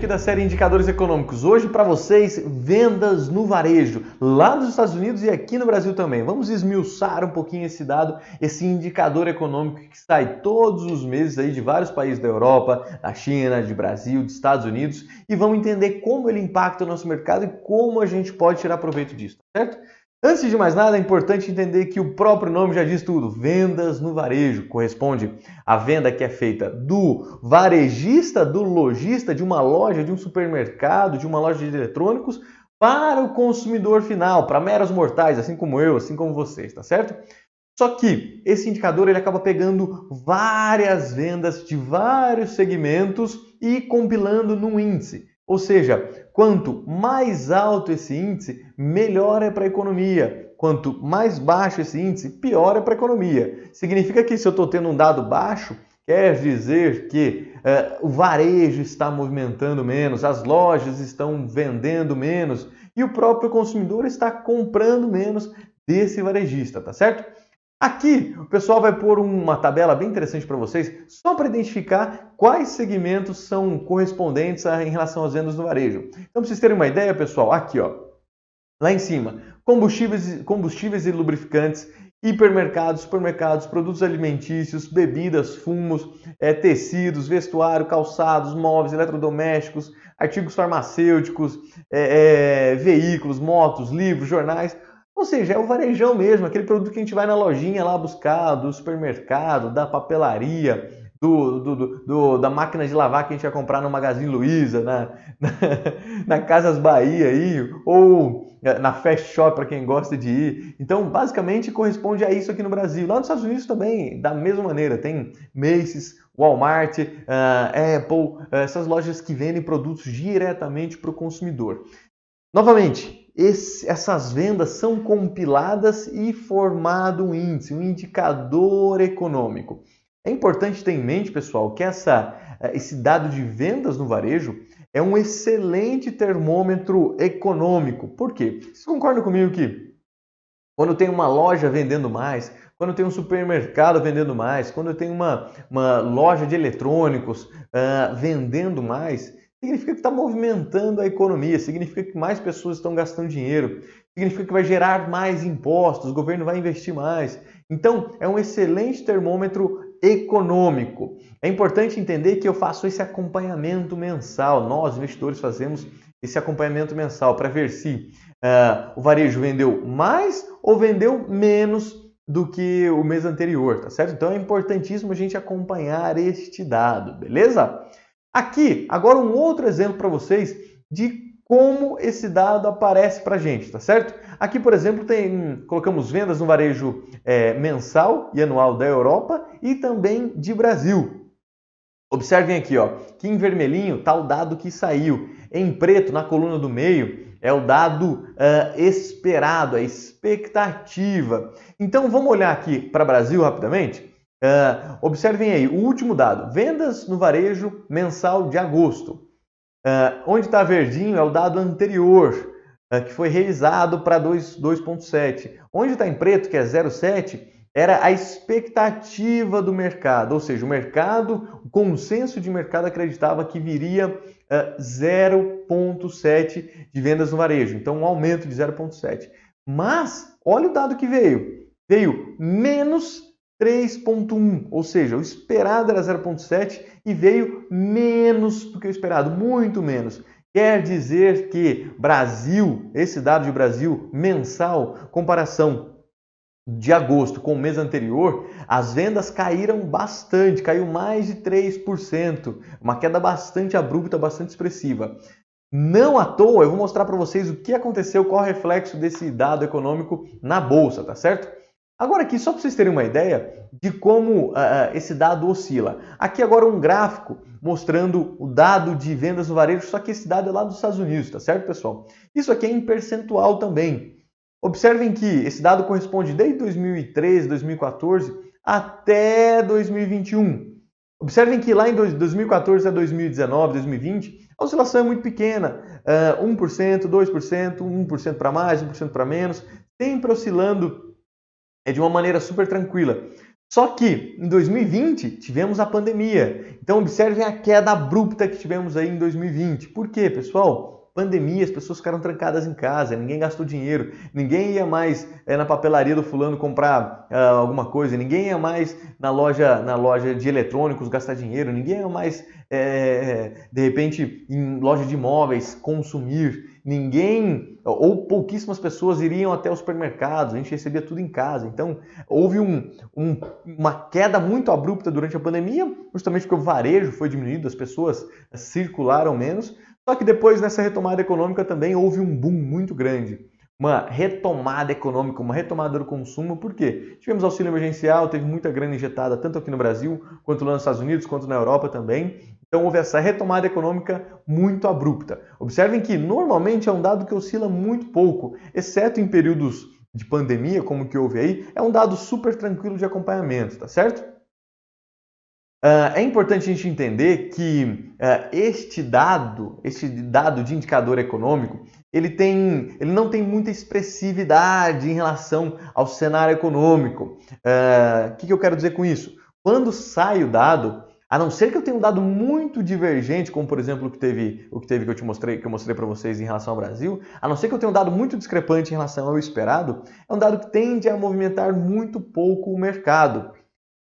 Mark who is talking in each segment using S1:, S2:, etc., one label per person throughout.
S1: aqui da série Indicadores Econômicos. Hoje para vocês, vendas no varejo, lá nos Estados Unidos e aqui no Brasil também. Vamos esmiuçar um pouquinho esse dado, esse indicador econômico que sai todos os meses aí de vários países da Europa, da China, de Brasil, dos Estados Unidos e vamos entender como ele impacta o nosso mercado e como a gente pode tirar proveito disso, certo? Antes de mais nada, é importante entender que o próprio nome já diz tudo. Vendas no varejo corresponde à venda que é feita do varejista, do lojista, de uma loja, de um supermercado, de uma loja de eletrônicos, para o consumidor final, para meros mortais, assim como eu, assim como vocês, tá certo? Só que esse indicador ele acaba pegando várias vendas de vários segmentos e compilando num índice. Ou seja, quanto mais alto esse índice, melhor é para a economia. Quanto mais baixo esse índice, pior é para a economia. Significa que se eu estou tendo um dado baixo, quer dizer que o varejo está movimentando menos, as lojas estão vendendo menos e o próprio consumidor está comprando menos desse varejista, tá certo? Aqui o pessoal vai pôr uma tabela bem interessante para vocês, só para identificar quais segmentos são correspondentes em relação às vendas no varejo. Então, para vocês terem uma ideia, pessoal, aqui ó, lá em cima, combustíveis e lubrificantes, hipermercados, supermercados, produtos alimentícios, bebidas, fumos, tecidos, vestuário, calçados, móveis, eletrodomésticos, artigos farmacêuticos, veículos, motos, livros, jornais. Ou seja, é o varejão mesmo, aquele produto que a gente vai na lojinha lá buscar, do supermercado, da papelaria, da máquina de lavar que a gente vai comprar no Magazine Luiza, na Casas Bahia aí, ou na Fast Shop para quem gosta de ir. Então, basicamente, corresponde a isso aqui no Brasil. Lá nos Estados Unidos também, da mesma maneira, tem Macy's, Walmart, Apple, essas lojas que vendem produtos diretamente para o consumidor. Novamente, essas vendas são compiladas e formado um índice, um indicador econômico. É importante ter em mente, pessoal, que esse dado de vendas no varejo é um excelente termômetro econômico. Por quê? Vocês concordam comigo que quando tem uma loja vendendo mais, quando tem um supermercado vendendo mais, quando tem uma loja de eletrônicos vendendo mais, significa que está movimentando a economia, significa que mais pessoas estão gastando dinheiro, significa que vai gerar mais impostos, o governo vai investir mais. Então, é um excelente termômetro econômico. É importante entender que eu faço esse acompanhamento mensal, nós investidores fazemos esse acompanhamento mensal para ver se o varejo vendeu mais ou vendeu menos do que o mês anterior, tá certo? Então é importantíssimo a gente acompanhar este dado, beleza? Aqui, agora um outro exemplo para vocês de como esse dado aparece para a gente, tá certo? Aqui, por exemplo, colocamos vendas no varejo mensal e anual da Europa e também de Brasil. Observem aqui, ó, que em vermelhinho está o dado que saiu. Em preto, na coluna do meio, é o dado esperado, a expectativa. Então, vamos olhar aqui para o Brasil rapidamente? Observem aí, o último dado, vendas no varejo mensal de agosto. Onde está verdinho é o dado anterior, que foi revisado para 2,7. Onde está em preto, que é 0,7, era a expectativa do mercado, ou seja, o consenso de mercado acreditava que viria 0,7 de vendas no varejo, então um aumento de 0,7. Mas, olha o dado que veio menos 3,1, ou seja, o esperado era 0,7 e veio menos do que o esperado, muito menos. Quer dizer que Brasil, esse dado de Brasil mensal, comparação de agosto com o mês anterior, as vendas caíram bastante, caiu mais de 3%, uma queda bastante abrupta, bastante expressiva. Não à toa, eu vou mostrar para vocês o que aconteceu, qual é o reflexo desse dado econômico na bolsa, tá certo? Agora aqui, só para vocês terem uma ideia de como esse dado oscila. Aqui agora um gráfico mostrando o dado de vendas no varejo, só que esse dado é lá dos Estados Unidos, tá certo, pessoal? Isso aqui é em percentual também. Observem que esse dado corresponde desde 2013, 2014 até 2021. Observem que lá em 2014 a 2019, 2020, a oscilação é muito pequena, 1%, 2%, 1% para mais, 1% para menos, sempre oscilando de uma maneira super tranquila. Só que em 2020 tivemos a pandemia. Então observem a queda abrupta que tivemos aí em 2020. Por quê, pessoal? Pandemia, as pessoas ficaram trancadas em casa, ninguém gastou dinheiro, ninguém ia mais na papelaria do fulano comprar alguma coisa, ninguém ia mais na loja de eletrônicos gastar dinheiro, ninguém ia mais, de repente, em loja de imóveis consumir, ninguém ou pouquíssimas pessoas iriam até os supermercados, a gente recebia tudo em casa. Então, houve uma queda muito abrupta durante a pandemia, justamente porque o varejo foi diminuído, as pessoas circularam menos. Só que depois, nessa retomada econômica, também houve um boom muito grande. Uma retomada econômica, uma retomada do consumo. Por quê? Tivemos auxílio emergencial, teve muita grana injetada, tanto aqui no Brasil, quanto lá nos Estados Unidos, quanto na Europa também. Então, houve essa retomada econômica muito abrupta. Observem que, normalmente, é um dado que oscila muito pouco, exceto em períodos de pandemia, como que houve aí, é um dado super tranquilo de acompanhamento, tá certo? É importante a gente entender que este dado de indicador econômico, ele não tem muita expressividade em relação ao cenário econômico. O que eu quero dizer com isso? Quando sai o dado, a não ser que eu tenha um dado muito divergente, como por exemplo o que eu mostrei para vocês em relação ao Brasil, a não ser que eu tenha um dado muito discrepante em relação ao esperado, é um dado que tende a movimentar muito pouco o mercado.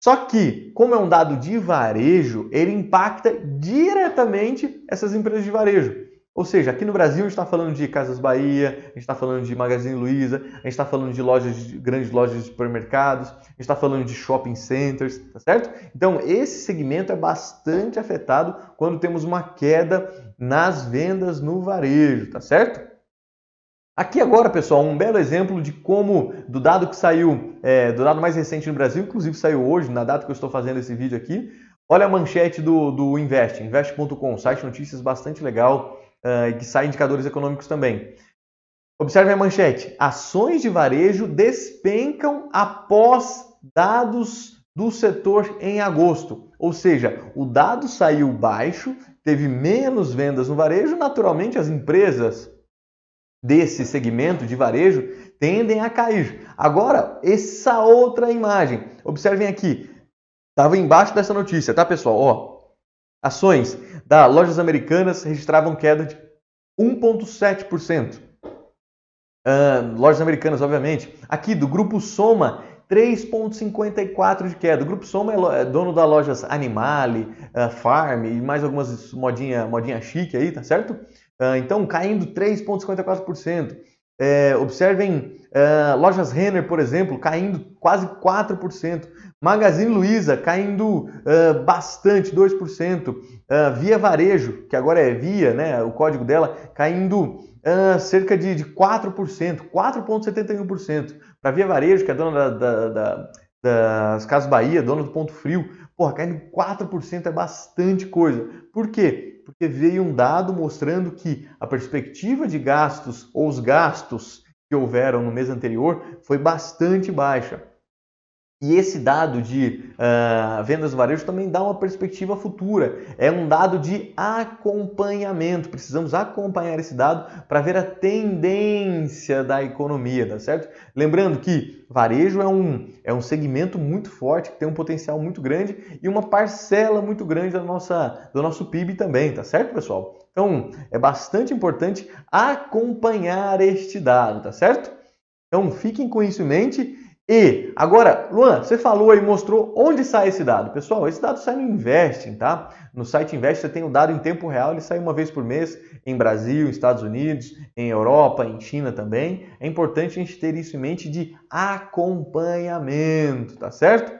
S1: Só que, como é um dado de varejo, ele impacta diretamente essas empresas de varejo. Ou seja, aqui no Brasil a gente está falando de Casas Bahia, a gente está falando de Magazine Luiza, a gente está falando de grandes lojas de supermercados, a gente está falando de shopping centers, tá certo? Então, esse segmento é bastante afetado quando temos uma queda nas vendas no varejo, tá certo? Aqui agora, pessoal, um belo exemplo de como, do dado que saiu, do dado mais recente no Brasil, inclusive saiu hoje, na data que eu estou fazendo esse vídeo aqui. Olha a manchete do invest.com, site de notícias bastante legal, que sai indicadores econômicos também. Observe a manchete. Ações de varejo despencam após dados do setor em agosto. Ou seja, o dado saiu baixo, teve menos vendas no varejo, naturalmente as empresas desse segmento de varejo tendem a cair. Agora, essa outra imagem, observem aqui, estava embaixo dessa notícia, tá pessoal? Ó, ações da Lojas Americanas registravam queda de 1,7%. Lojas Americanas, obviamente. Aqui do Grupo Soma, 3,54% de queda. O Grupo Soma é dono da lojas Animale, Farm e mais algumas modinha chique aí, tá certo? Então, caindo 3,54%. Observem lojas Renner, por exemplo, caindo quase 4%. Magazine Luiza caindo bastante, 2%. Via Varejo, que agora é Via, né, o código dela, caindo cerca de 4%, 4,71%. Para Via Varejo, que é dona das Casas Bahia, dona do Ponto Frio, porra, caindo 4% é bastante coisa. Por quê? Porque veio um dado mostrando que a perspectiva de gastos ou os gastos que houveram no mês anterior foi bastante baixa. E esse dado de vendas do varejo também dá uma perspectiva futura. É um dado de acompanhamento. Precisamos acompanhar esse dado para ver a tendência da economia, tá certo? Lembrando que varejo é um segmento muito forte, que tem um potencial muito grande e uma parcela muito grande do nosso PIB também, tá certo, pessoal? Então, é bastante importante acompanhar este dado, tá certo? Então, fiquem com isso em mente. E agora, Luan, você falou aí, mostrou onde sai esse dado. Pessoal, esse dado sai no Investing, tá? No site Invest você tem o dado em tempo real, ele sai uma vez por mês em Brasil, Estados Unidos, em Europa, em China também. É importante a gente ter isso em mente de acompanhamento, tá certo?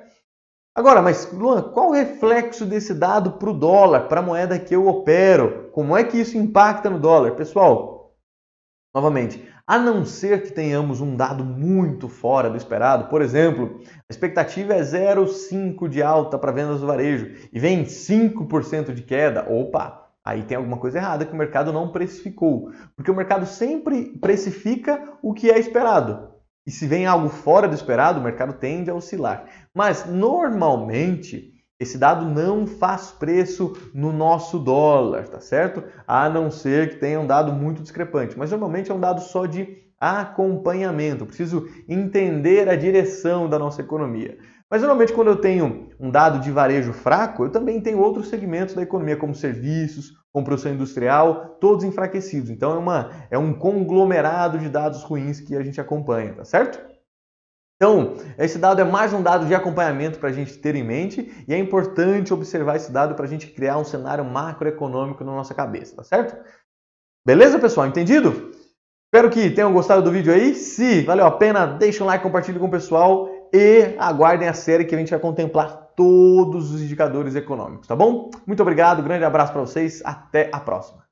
S1: Agora, mas Luan, qual o reflexo desse dado para o dólar, para a moeda que eu opero? Como é que isso impacta no dólar? Pessoal, novamente, a não ser que tenhamos um dado muito fora do esperado, por exemplo, a expectativa é 0,5% de alta para vendas do varejo e vem 5% de queda, opa, aí tem alguma coisa errada que o mercado não precificou, porque o mercado sempre precifica o que é esperado. E se vem algo fora do esperado, o mercado tende a oscilar. Mas normalmente esse dado não faz preço no nosso dólar, tá certo? A não ser que tenha um dado muito discrepante. Mas normalmente é um dado só de acompanhamento, eu preciso entender a direção da nossa economia. Mas normalmente quando eu tenho um dado de varejo fraco, eu também tenho outros segmentos da economia, como serviços, como produção industrial, todos enfraquecidos. Então é um conglomerado de dados ruins que a gente acompanha, tá certo? Então, esse dado é mais um dado de acompanhamento para a gente ter em mente e é importante observar esse dado para a gente criar um cenário macroeconômico na nossa cabeça, tá certo? Beleza, pessoal? Entendido? Espero que tenham gostado do vídeo aí. Se valeu a pena, deixa um like, compartilhe com o pessoal e aguardem a série que a gente vai contemplar todos os indicadores econômicos, tá bom? Muito obrigado, grande abraço para vocês, até a próxima.